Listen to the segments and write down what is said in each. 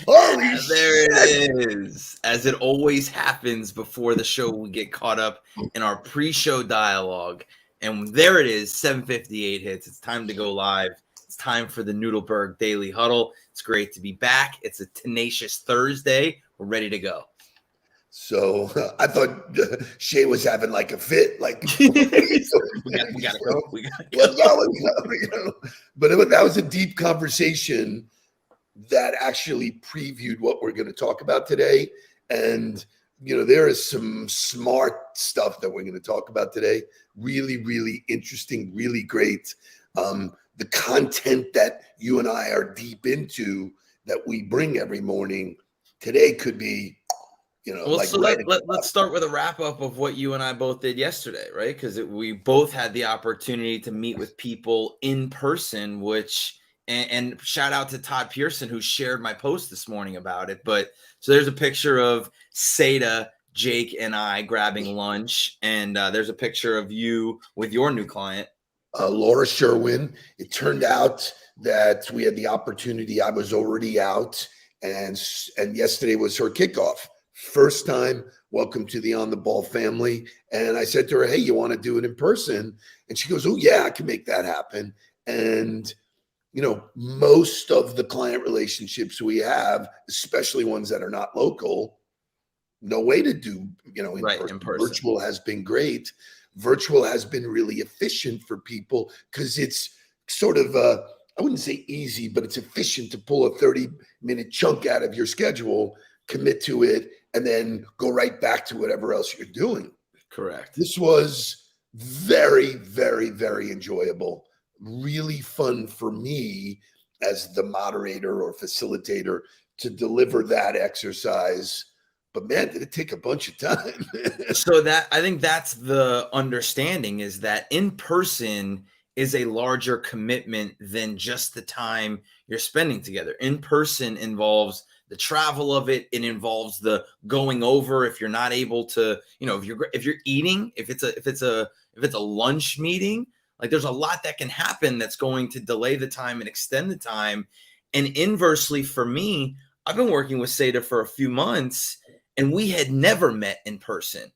Holy There shit! it is. As it always happens before the show, we get caught up in our pre-show dialogue. And there it is, 7:58 hits. It's time to go live. It's time for the Nudelberg Daily Huddle. It's great to be back. It's a tenacious Thursday. We're ready to go. So I thought Shay was having like a fit, like we gotta go. We gotta go. Let's go. But that was a deep conversation that actually previewed what we're going to talk about today. And there is some smart stuff that we're going to talk about today. Really, really interesting, really great. The content that you and I are deep into that we bring every morning today could be, let's start with a wrap up of what you and I both did yesterday, right? Because we both had the opportunity to meet with people in person, which and shout out to Todd Pearson who shared my post this morning about it. But so there's a picture of Seda, Jake, and I grabbing lunch, and there's a picture of you with your new client, Laura Sherwin. It turned out that we had the opportunity. I was already out, and yesterday was her kickoff. First time, welcome to the On the Ball family. And I said to her, hey, you want to do it in person? And she goes, oh, yeah, I can make that happen. And, most of the client relationships we have, especially ones that are not local, no way to do, in person. Virtual has been great. Virtual has been really efficient for people because it's sort of, I wouldn't say easy, but it's efficient to pull a 30-minute chunk out of your schedule, commit to it, and then go right back to whatever else you're doing. Correct. This was very, very, very enjoyable. Really fun for me as the moderator or facilitator to deliver that exercise. But man, did it take a bunch of time. So I think that's the understanding, is that in person is a larger commitment than just the time you're spending together. In person involves the travel of it. It involves the going over if you're not able to, if you're eating, if it's a lunch meeting, like there's a lot that can happen that's going to delay the time and extend the time. And inversely for me, I've been working with Seda for a few months and we had never met in person.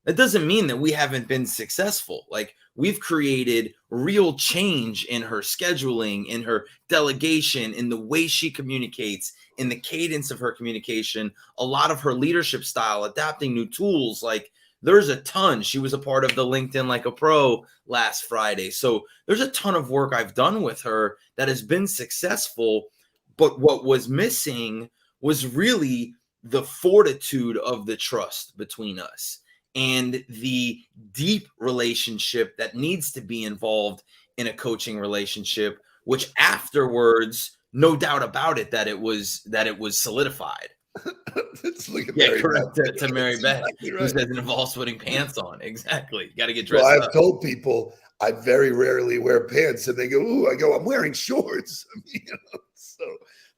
That doesn't mean that we haven't been successful. Like, we've created real change in her scheduling, in her delegation, in the way she communicates, in the cadence of her communication, a lot of her leadership style, adapting new tools. Like, there's a ton. She was a part of the LinkedIn Like a Pro last Friday. So there's a ton of work I've done with her that has been successful. But what was missing was really the fortitude of the trust between us and the deep relationship that needs to be involved in a coaching relationship, which afterwards, no doubt about it, that it was solidified. Correct. To Mary Beth, exactly right. Who says it involves putting pants on. Exactly. You got to get dressed up. I've told people I very rarely wear pants, and they go, "Ooh," I go, "I'm wearing shorts." So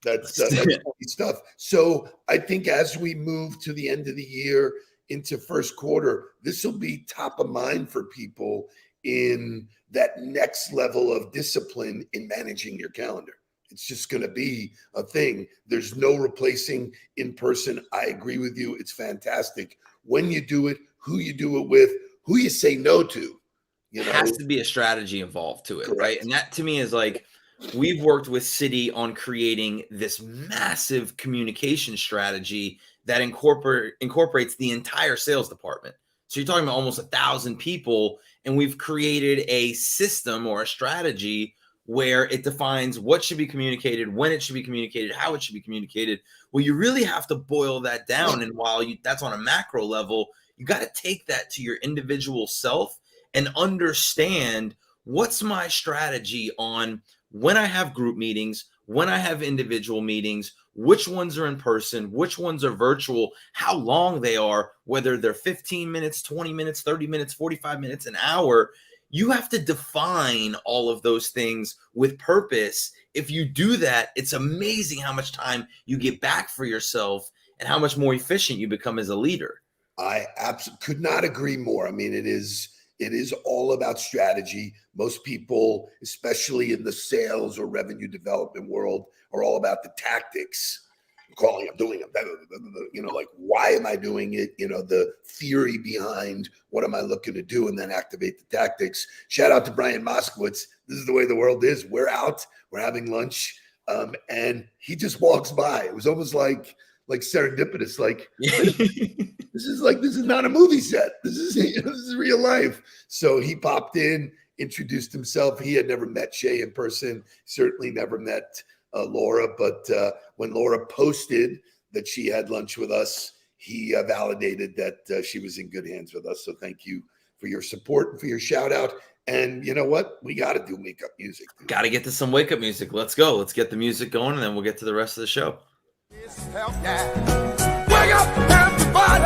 that's funny stuff. So I think as we move to the end of the year into first quarter, this will be top of mind for people in that next level of discipline in managing your calendar. It's just going to be a thing. There's no replacing in person. I agree with you. It's fantastic. When you do it, who you do it with, who you say no to. Has to be a strategy involved to it, correct. Right? And that to me is like, we've worked with Citi on creating this massive communication strategy that incorporates the entire sales department. So you're talking about almost 1,000 people, and we've created a system or a strategy where it defines what should be communicated, when it should be communicated, how it should be communicated. Well, you really have to boil that down. And while that's on a macro level, you got to take that to your individual self and understand, what's my strategy on when I have group meetings, when I have individual meetings, which ones are in person, which ones are virtual, how long they are, whether they're 15 minutes, 20 minutes, 30 minutes, 45 minutes, an hour. You have to define all of those things with purpose. If you do that, it's amazing how much time you get back for yourself and how much more efficient you become as a leader. I absolutely could not agree more. I mean, it is It is all about strategy. Most people, especially in the sales or revenue development world, are all about the tactics. I'm calling, I'm doing it, like, why am I doing it? The theory behind what am I looking to do, and then activate the tactics. Shout out to Brian Moskowitz. This is the way the world is. We're out, we're having lunch, and he just walks by. It was almost like serendipitous. Like, this is not a movie set. This is real life. So he popped in, introduced himself. He had never met Shay in person. Certainly never met Laura. But when Laura posted that she had lunch with us, he validated that she was in good hands with us. So thank you for your support and for your shout out. And you know what? We got to do wake up music. Got to get to some wake up music. Let's go. Let's get the music going, and then we'll get to the rest of the show. Wake up, everybody!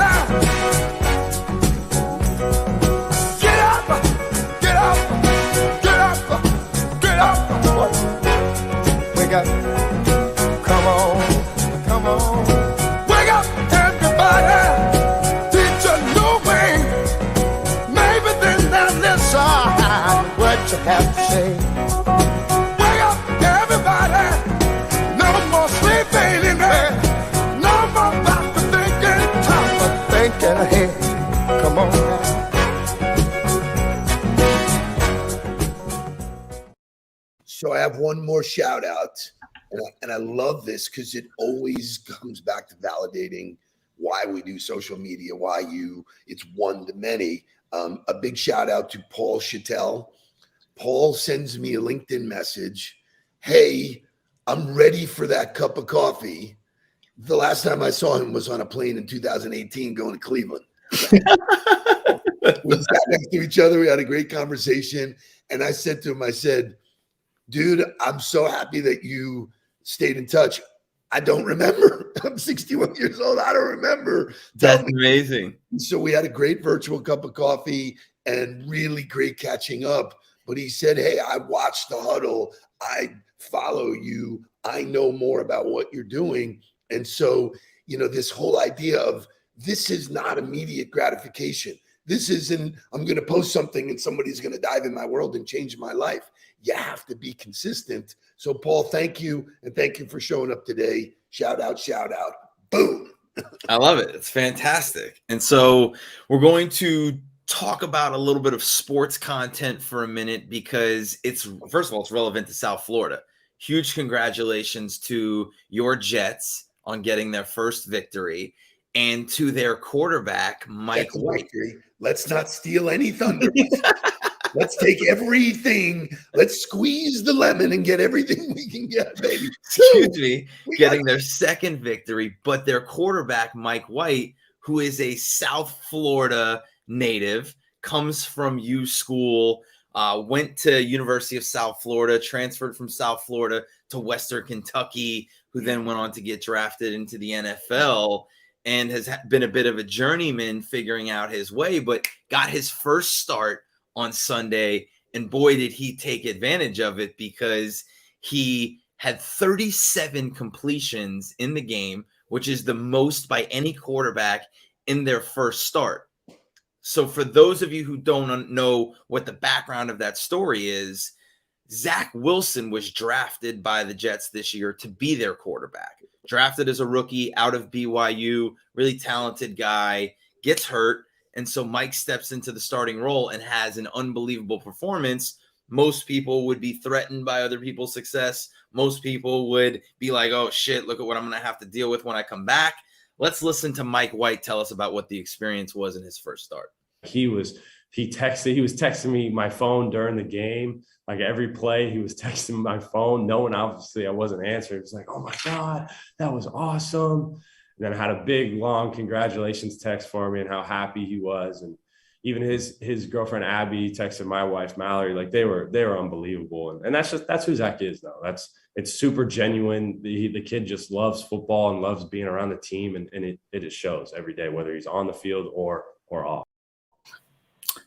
Get up! Get up! Get up! Get up! Wake up! Come on! Come on! Wake up, everybody! Teach a new way. Maybe then they'll listen what you have to say. Wake up, everybody! No more sleeping in bed. No more backward thinking, time for thinking ahead. Come on now. So I have one more shout out, and I love this because it always comes back to validating why we do social media, it's one to many. A big shout out to Paul Chattel. Paul sends me a LinkedIn message. Hey, I'm ready for that cup of coffee. The last time I saw him was on a plane in 2018 going to Cleveland. We sat next to each other. We had a great conversation. And I said to him, dude, I'm so happy that you stayed in touch. I don't remember. I'm 61 years old. I don't remember. That's amazing. So we had a great virtual cup of coffee and really great catching up. But he said, hey, I watched the Huddle. I follow you. I know more about what you're doing. And so, this whole idea of this is not immediate gratification. This isn't, I'm going to post something and somebody's going to dive in my world and change my life. You have to be consistent. So, Paul, thank you. And thank you for showing up today. Shout out, shout out. Boom. I love it. It's fantastic. And so we're going to talk about a little bit of sports content for a minute because first of all, it's relevant to South Florida. Huge congratulations to your Jets on getting their first victory and to their quarterback, Mike White. Victory. Let's not steal any thunder. Let's take everything. Let's squeeze the lemon and get everything we can get, baby. Excuse me. Getting their second victory, but their quarterback, Mike White, who is a South Florida native, comes from U School, went to University of South Florida, transferred from South Florida to Western Kentucky, who then went on to get drafted into the NFL and has been a bit of a journeyman figuring out his way, but got his first start on Sunday. And boy, did he take advantage of it because he had 37 completions in the game, which is the most by any quarterback in their first start. So for those of you who don't know what the background of that story is, Zach Wilson was drafted by the Jets this year to be their quarterback. Drafted as a rookie out of BYU, really talented guy, gets hurt. And so Mike steps into the starting role and has an unbelievable performance. Most people would be threatened by other people's success. Most people would be like, oh shit, look at what I'm going to have to deal with when I come back. Let's listen to Mike White tell us about what the experience was in his first start. He was texting me my phone during the game. Like every play, he was texting my phone, knowing obviously I wasn't answering. It was like, oh my God, that was awesome. And then I had a big, long congratulations text for me and how happy he was. And even his girlfriend, Abby, texted my wife, Mallory, like they were unbelievable. And that's who Zach is though. It's super genuine. The kid just loves football and loves being around the team. And it just shows every day, whether he's on the field or off.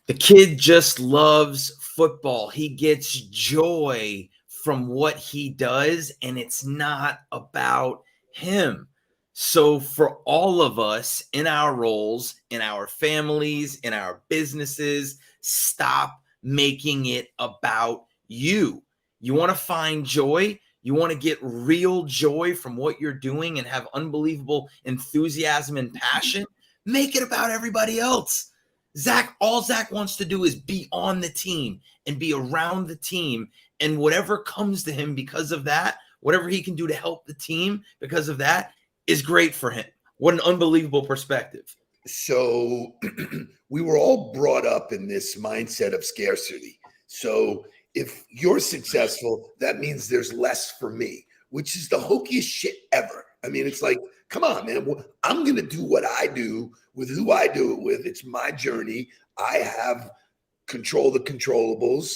The kid just loves football. He gets joy from what he does, and it's not about him. So for all of us in our roles, in our families, in our businesses, Stop making it about you. You want to find joy? You want to get real joy from what you're doing and have unbelievable enthusiasm and passion? Make it about everybody else. All Zach wants to do is be on the team and be around the team. And whatever comes to him because of that, whatever he can do to help the team because of that is great for him. What an unbelievable perspective. So we were all brought up in this mindset of scarcity. So if you're successful, that means there's less for me, which is the hokiest shit ever. I mean, it's like, come on, man. I'm going to do what I do with who I do it with. It's my journey. I have control the controllables,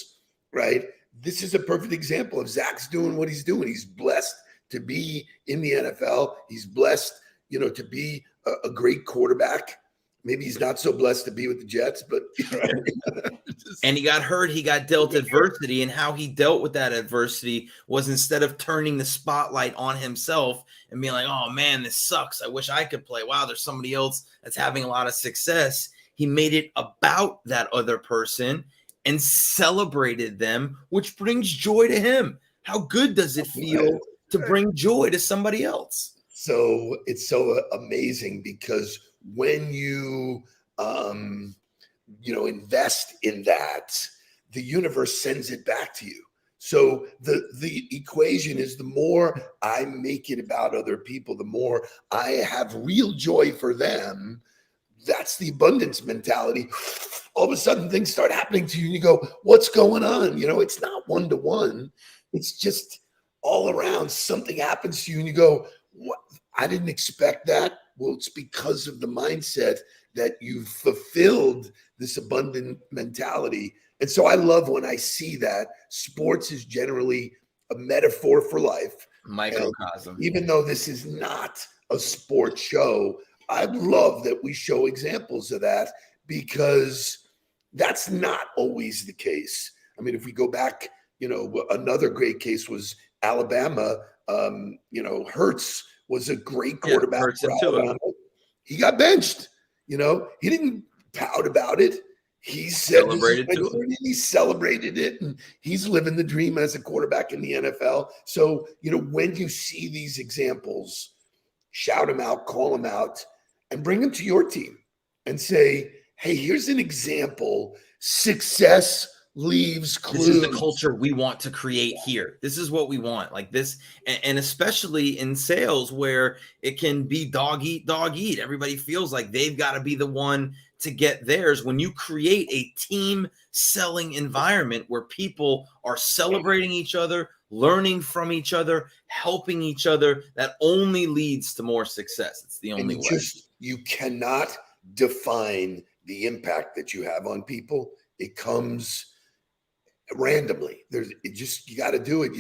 right? This is a perfect example of Zach's doing what he's doing. He's blessed to be in the NFL. He's blessed, to be a great quarterback. Maybe he's not so blessed to be with the Jets, but and he got hurt. He got dealt adversity, and how he dealt with that adversity was, instead of turning the spotlight on himself and being like, "Oh man, this sucks. I wish I could play. Wow, there's somebody else that's having a lot of success." He made it about that other person and celebrated them, which brings joy to him. How good does it feel to bring joy to somebody else? So it's so amazing, because when you invest in that, the universe sends it back to you. So the equation is, the more I make it about other people, the more I have real joy for them. That's the abundance mentality. All of a sudden things start happening to you and you go, what's going on? It's not one-to-one. It's just all around. Something happens to you and you go, what? I didn't expect that. Well, it's because of the mindset that you've fulfilled this abundant mentality. And so I love when I see that. Sports is generally a metaphor for life. Microcosm. And even though this is not a sports show, I love that we show examples of that, because that's not always the case. I mean, if we go back, another great case was Alabama. Hurts was a great quarterback. For Alabama. He got benched. He didn't pout about it. He said he celebrated it, and he's living the dream as a quarterback in the NFL. So, when you see these examples, shout them out, call them out, and bring them to your team and say, hey, here's an example. Success leaves clues. This is the culture we want to create here. This is what we want, like this. And especially in sales, where it can be dog eat, dog eat. Everybody feels like they've got to be the one to get theirs. When you create a team selling environment where people are celebrating each other, learning from each other, helping each other, that only leads to more success. It's the only way. You cannot define the impact that you have on people. It comes randomly. You got to do it.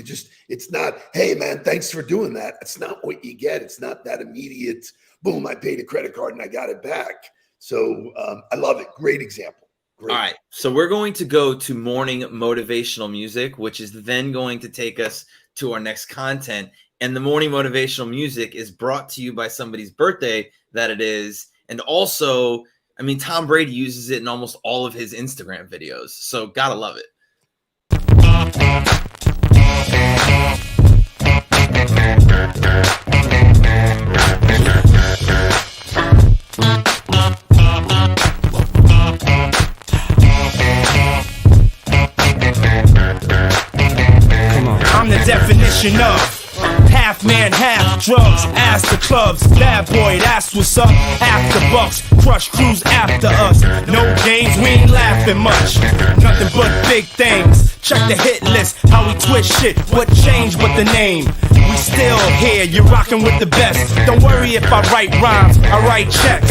It's not, hey man, thanks for doing that. It's not what you get. It's not that immediate, boom, I paid a credit card and I got it back. So I love it. Great example. Great. All right. So we're going to go to morning motivational music, which is then going to take us to our next content. And the morning motivational music is brought to you by somebody's birthday that it is. And also, I mean, Tom Brady uses it in almost all of his Instagram videos. So gotta love it. I'm the definition of half man, half drugs, ass the clubs, bad boy, that's what's up. After bucks, crush crews after us. No games, we ain't laughing much. Nothing but big things. Check the hit list, how we twist shit. What changed but the name? We still here, you're rocking with the best. Don't worry if I write rhymes, I write checks.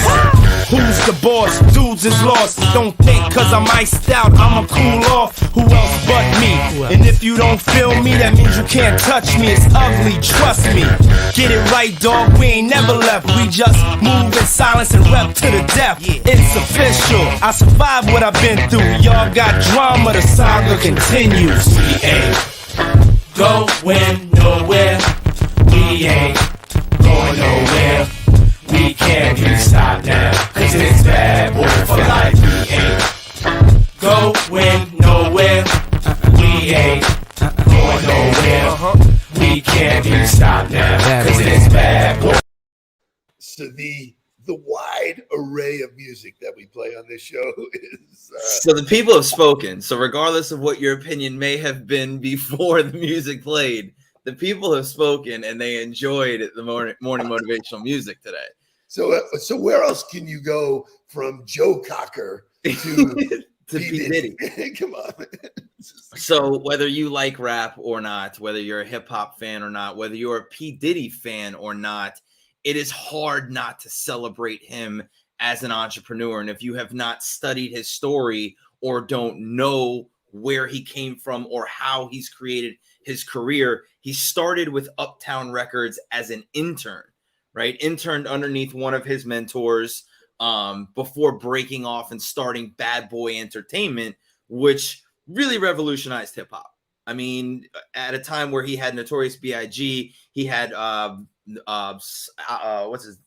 Who's the boss? Dudes is lost. Don't think cause I'm iced out, I'ma cool off. Who else but me? And if you don't feel me, that means you can't touch me. It's ugly, trust me. Get it right, dog, we ain't never left. We just move in silence and rep to the death. It's official, I survived what I've been through. Y'all got drama, the saga continues. We ain't going nowhere. We ain't going nowhere. We can't be stopped now, cause it's bad boy for life. We ain't So the wide array of music that we play on this show is So the people have spoken. So regardless of what your opinion may have been before the music played, the people have spoken and they enjoyed the morning motivational music today. so where else can you go from Joe Cocker to To P. Diddy. Come on. So whether you like rap or not, whether you're a hip hop fan or not, whether you're a P. Diddy fan or not, it is hard not to celebrate him as an entrepreneur. And if you have not studied his story or don't know where he came from or how he's created his career, he started with Uptown Records as an intern, right? Interned underneath one of his mentors before breaking off and starting Bad Boy Entertainment, which really revolutionized hip hop. I mean, at a time where he had Notorious B.I.G., he had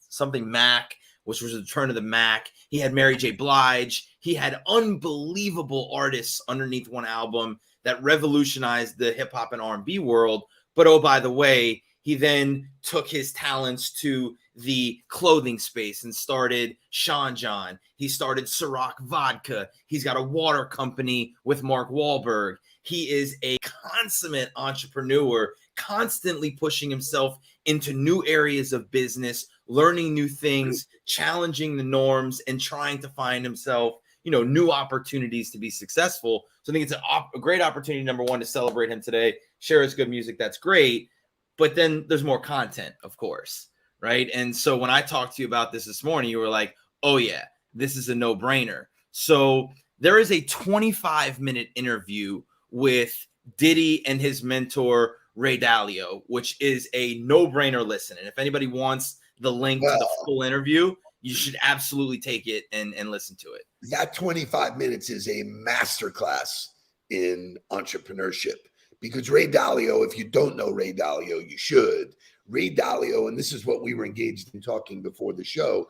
something Mac, which was the Return of the Mac. He had Mary J. Blige. He had unbelievable artists underneath one album that revolutionized the hip hop and R&B world. But oh, by the way, he then took his talents to the clothing space and started Sean John. He started Ciroc Vodka. He's got a water company with Mark Wahlberg. He is a consummate entrepreneur, constantly pushing himself into new areas of business, learning new things, challenging the norms, and trying to find himself, new opportunities to be successful. So I think it's a great opportunity, number one, to celebrate him today, share his good music. That's great. But then there's more content, of course, right? And so when I talked to you about this morning, you were like, oh yeah, this is a no-brainer. So there is a 25-minute interview with Diddy and his mentor, Ray Dalio, which is a no-brainer listen. And if anybody wants the link to the full interview, you should absolutely take it and listen to it. That 25 minutes is a masterclass in entrepreneurship. Because Ray Dalio, if you don't know Ray Dalio, you should. Ray Dalio, and this is what we were engaged in talking before the show,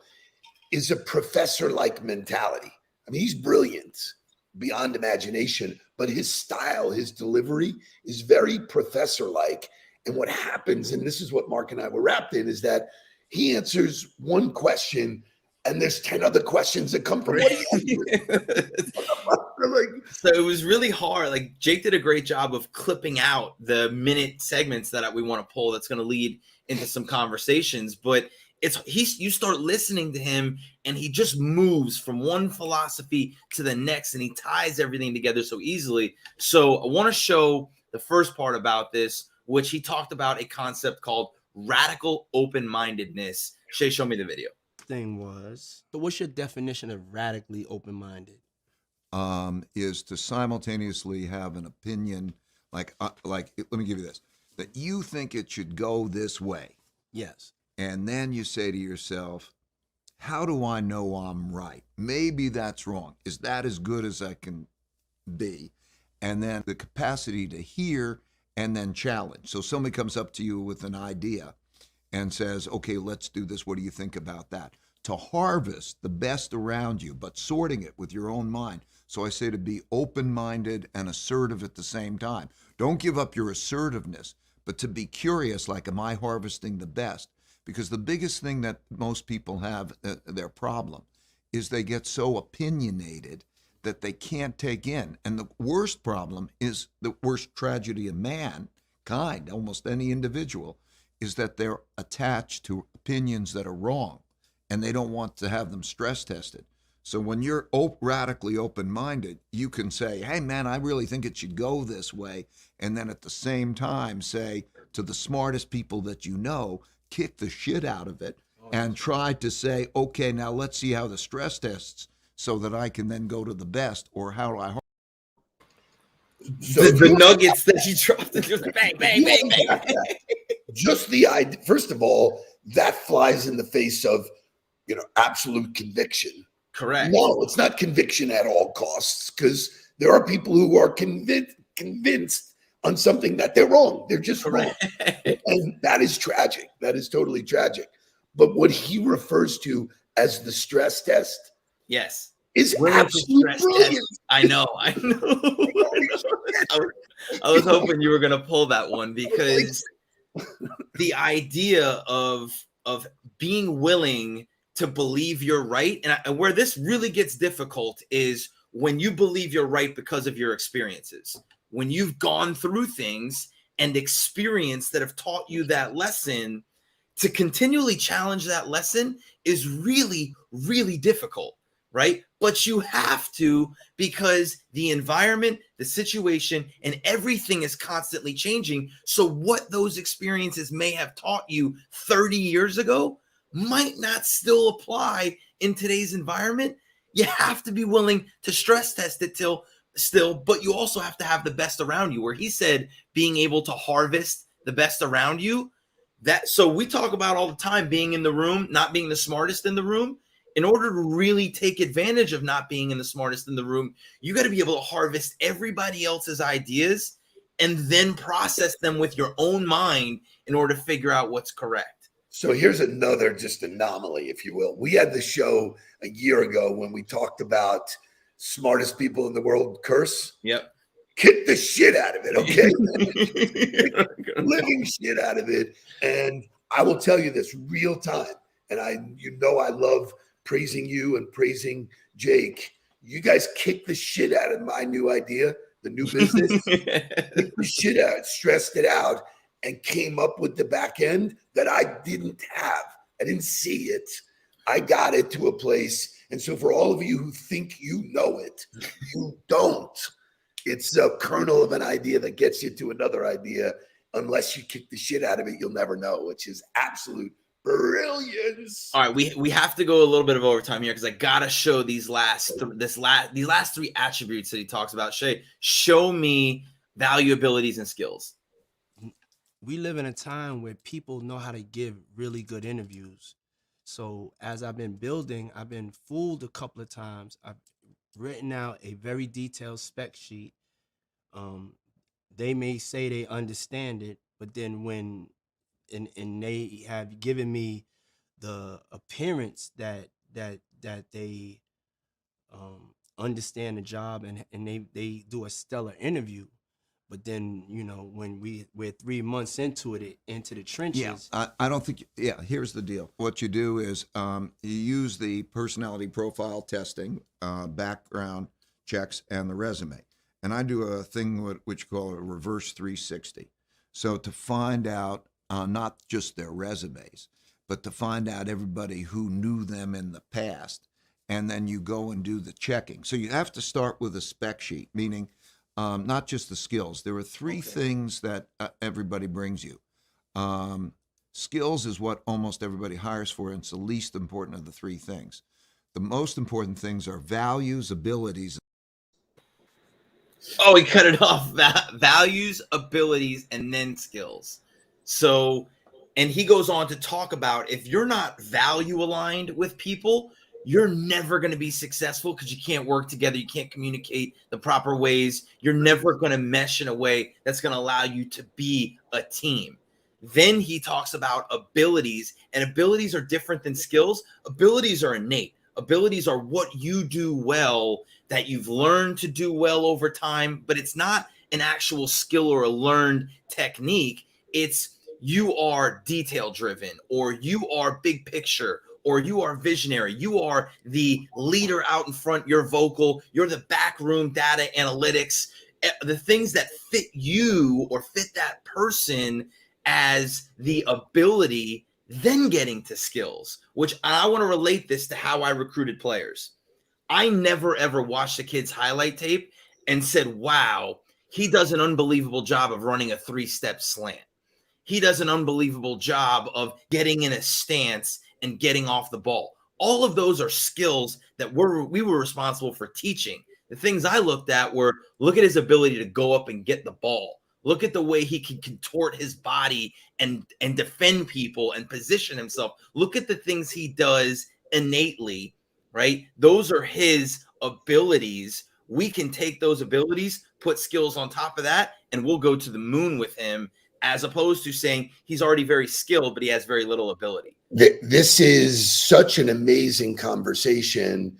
is a professor-like mentality. I mean, he's brilliant beyond imagination, but his style, his delivery is very professor-like. And what happens, and this is what Mark and I were wrapped in, is that he answers one question and there's 10 other questions that come from what he So it was really hard. Like, Jake did a great job of clipping out the minute segments that we want to pull that's going to lead into some conversations. But you start listening to him and he just moves from one philosophy to the next and he ties everything together so easily. So I want to show the first part about this, which he talked about a concept called radical open-mindedness. Shay, show me the video. So what's your definition of radically open-minded? Is to simultaneously have an opinion, like let me give you this, that you think it should go this way. Yes. And then you say to yourself, how do I know I'm right? Maybe that's wrong. Is that as good as I can be? And then the capacity to hear and then challenge. So somebody comes up to you with an idea and says, okay, let's do this. What do you think about that? To harvest the best around you, but sorting it with your own mind. So I say to be open-minded and assertive at the same time. Don't give up your assertiveness, but to be curious, like, am I harvesting the best? Because the biggest thing that most people have, their problem, is they get so opinionated that they can't take in. And the worst problem is, the worst tragedy of mankind, almost any individual, is that they're attached to opinions that are wrong and they don't want to have them stress tested. So when you're radically open-minded, you can say, hey man, I really think it should go this way. And then at the same time say to the smartest people that you know, kick the shit out of it and try to say, okay, now let's see how the stress tests so that I can then go to the best, or how do I. So the nuggets that he dropped, just bang, bang, bang, bang. Just the idea, first of all, that flies in the face of, absolute conviction. Correct. No, it's not conviction at all costs, because there are people who are convinced on something that they're wrong. They're just wrong. And that is tragic. That is totally tragic. But what he refers to as the stress test, yes, is absolute brilliant. I know. I was hoping you were going to pull that one, because the idea of of being willing to believe you're right. And where this really gets difficult is when you believe you're right because of your experiences. When you've gone through things and experience that have taught you that lesson, to continually challenge that lesson is really, really difficult, right? But you have to, because the environment, the situation, and everything is constantly changing. So what those experiences may have taught you 30 years ago might not still apply in today's environment. You have to be willing to stress test it still, but you also have to have the best around you, where he said being able to harvest the best around you. So we talk about all the time being in the room, not being the smartest in the room. In order to really take advantage of not being in the smartest in the room, you got to be able to harvest everybody else's ideas and then process them with your own mind in order to figure out what's correct. So here's another just anomaly, if you will. We had the show a year ago when we talked about smartest people in the world curse. Yep. Kick the shit out of it, okay? Living shit out of it. And I will tell you this real time. And I love praising you and praising Jake. You guys kicked the shit out of my new idea, the new business. Kicked the shit out, stressed it out, and came up with the back end that I didn't have. I didn't see it. I got it to a place. And so for all of you who think you know it, you don't. It's a kernel of an idea that gets you to another idea. Unless you kick the shit out of it, you'll never know, which is absolute brilliance. All right, we have to go a little bit of overtime here because I gotta show these last three attributes that he talks about. Shay, show me value, abilities, and skills. We live in a time where people know how to give really good interviews. So as I've been building, I've been fooled a couple of times. I've written out a very detailed spec sheet. They may say they understand it, but then when and they have given me the appearance that they understand the job and they do a stellar interview. But then, when we're 3 months into the trenches. Yeah, I don't think. Yeah, here's the deal. What you do is you use the personality profile testing, background checks, and the resume. And I do a thing which you call a reverse 360. So to find out not just their resumes, but to find out everybody who knew them in the past, and then you go and do the checking. So you have to start with a spec sheet, meaning. Not just the skills. There are three things that everybody brings you. Skills is what almost everybody hires for, and it's the least important of the three things. The most important things are values, abilities. Oh, he cut it off. Values, abilities, and then skills. So, and he goes on to talk about if you're not value aligned with people, you're never going to be successful because you can't work together. You can't communicate the proper ways. You're never going to mesh in a way that's going to allow you to be a team. Then he talks about abilities, and abilities are different than skills. Abilities are innate. Abilities are what you do well, that you've learned to do well over time, but it's not an actual skill or a learned technique. It's you are detail driven, or you are big picture, or you are visionary, you are the leader out in front, you're vocal, you're the back room data analytics, the things that fit you or fit that person as the ability, then getting to skills, which I want to relate this to how I recruited players. I never, ever watched a kid's highlight tape and said, wow, he does an unbelievable job of running a 3-step slant. He does an unbelievable job of getting in a stance and getting off the ball. All of those are skills that we were responsible for teaching. The things I looked at were, look at his ability to go up and get the ball. Look at the way he can contort his body and defend people and position himself. Look at the things he does innately, right? Those are his abilities. We can take those abilities, put skills on top of that, and we'll go to the moon with him, as opposed to saying he's already very skilled, but he has very little ability. This is such an amazing conversation.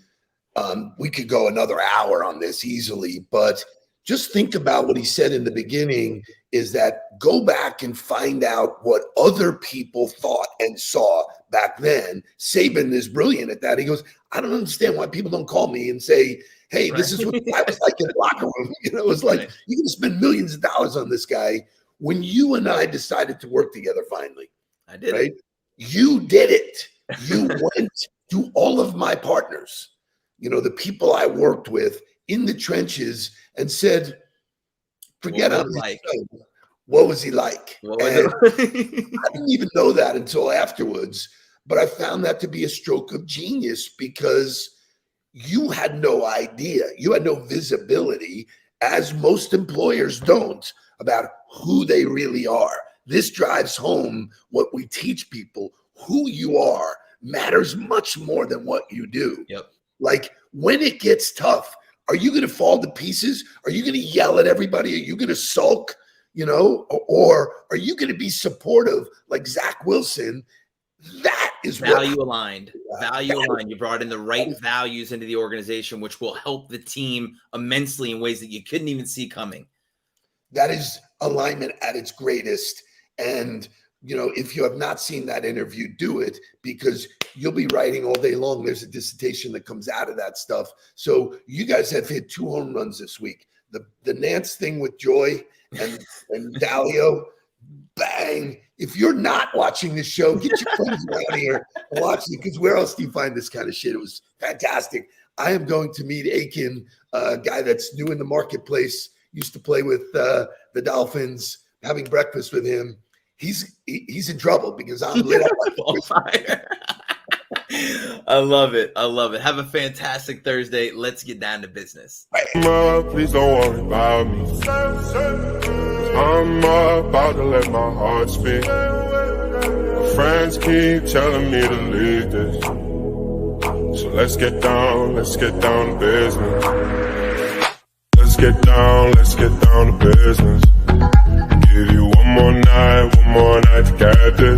We could go another hour on this easily, but just think about what he said in the beginning is that go back and find out what other people thought and saw back then. Saban is brilliant at that. He goes, I don't understand why people don't call me and say, hey, this is what I was like in the locker room. You know, it was like, you're going to spend millions of dollars on this guy. When you and I decided to work together finally, I did. Right? You did it. You went to all of my partners, you know, the people I worked with in the trenches and said, forget What on was this like? show. What was he like? What was And it? I didn't even know that until afterwards, but I found that to be a stroke of genius because you had no idea. You had no visibility, as most employers don't, about who they really are. This drives home what we teach people. Who you are matters much more than what you do. Yep. Like when it gets tough, are you going to fall to pieces? Are you going to yell at everybody? Are you going to sulk? You know, or are you going to be supportive like Zach Wilson? That is Value aligned. Value aligned. You brought in the right values into the organization, which will help the team immensely in ways that you couldn't even see coming. That is alignment at its greatest. And, you know, if you have not seen that interview, do it because you'll be writing all day long. There's a dissertation that comes out of that stuff. So you guys have hit 2 home runs this week. The Nance thing with Joy and Dalio, bang. If you're not watching this show, get your friends around here and watch it because where else do you find this kind of shit? It was fantastic. I am going to meet Aiken, a guy that's new in the marketplace, used to play with the Dolphins, having breakfast with him. He's in trouble because I'm lit up on fire. I love it. I love it. Have a fantastic Thursday. Let's get down to business. Please don't worry about me. I'm about to let my heart speak. My friends keep telling me to leave this. So let's get down to business. Let's get down to business. Give you one more night to get this.